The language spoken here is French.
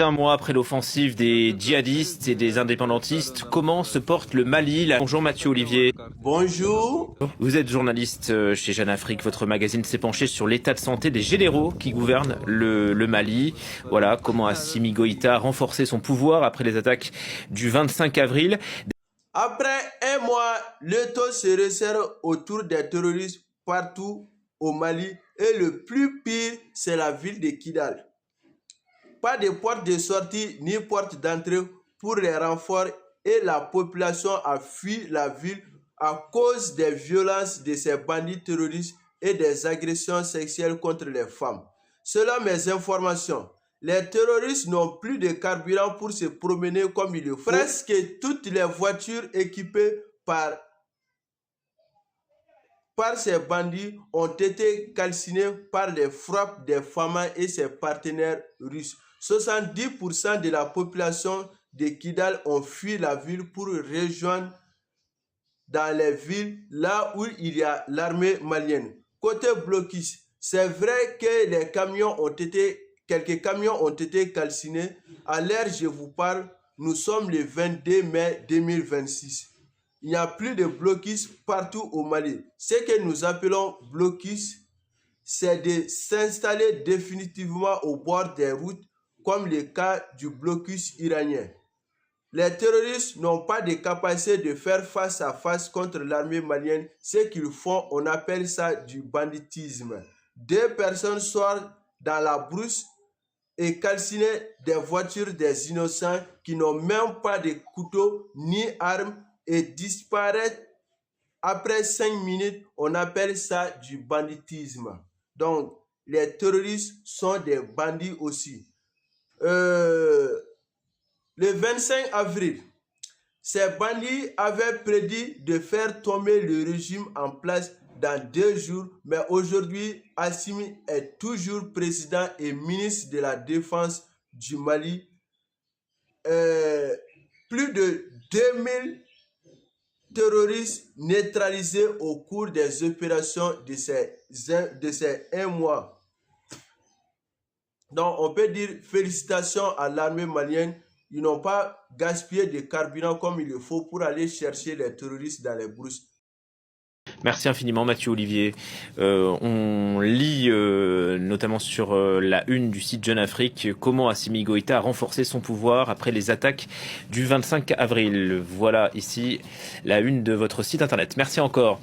Un mois après l'offensive des djihadistes et des indépendantistes, comment se porte le Mali? Bonjour Mathieu Olivier. Bonjour. Vous êtes journaliste chez Jeune Afrique. Votre magazine s'est penché sur l'état de santé des généraux qui gouvernent le Mali. Voilà, comment Assimi Goïta a renforcé son pouvoir après les attaques du 25 avril. Après un mois, le taux se resserre autour des terroristes partout au Mali et le plus pire, c'est la ville de Kidal. Pas de porte de sortie ni porte d'entrée pour les renforts et la population a fui la ville à cause des violences de ces bandits terroristes et des agressions sexuelles contre les femmes. Selon mes informations, les terroristes n'ont plus de carburant pour se promener comme il le faut. Presque toutes les voitures équipées par ces bandits ont été calcinées par les frappes des Fama et ses partenaires russes. 70% de la population de Kidal ont fui la ville pour rejoindre dans les villes là où il y a l'armée malienne. Côté blocus, c'est vrai que quelques camions ont été calcinés. À l'heure je vous parle, nous sommes le 22 mai 2026. Il n'y a plus de blocus partout au Mali. Ce que nous appelons blocus, c'est de s'installer définitivement au bord des routes, comme le cas du blocus iranien. Les terroristes n'ont pas de capacité de faire face à face contre l'armée malienne. Ce qu'ils font, on appelle ça du banditisme. Deux personnes sortent dans la brousse et calcinent des voitures des innocents qui n'ont même pas de couteau ni armes et disparaissent après 5 minutes. On appelle ça du banditisme. Donc, les terroristes sont des bandits aussi. Le 25 avril, ces bandits avaient prédit de faire tomber le régime en place dans 2 jours, mais aujourd'hui, Assimi est toujours président et ministre de la Défense du Mali. Plus de 2000 terroristes neutralisés au cours des opérations de ces 1 mois. Donc, on peut dire félicitations à l'armée malienne. Ils n'ont pas gaspillé de carburant comme il le faut pour aller chercher les terroristes dans les brousses. Merci infiniment Mathieu Olivier. On lit notamment sur la une du site Jeune Afrique comment Assimi Goïta a renforcé son pouvoir après les attaques du 25 avril. Voilà ici la une de votre site internet. Merci encore.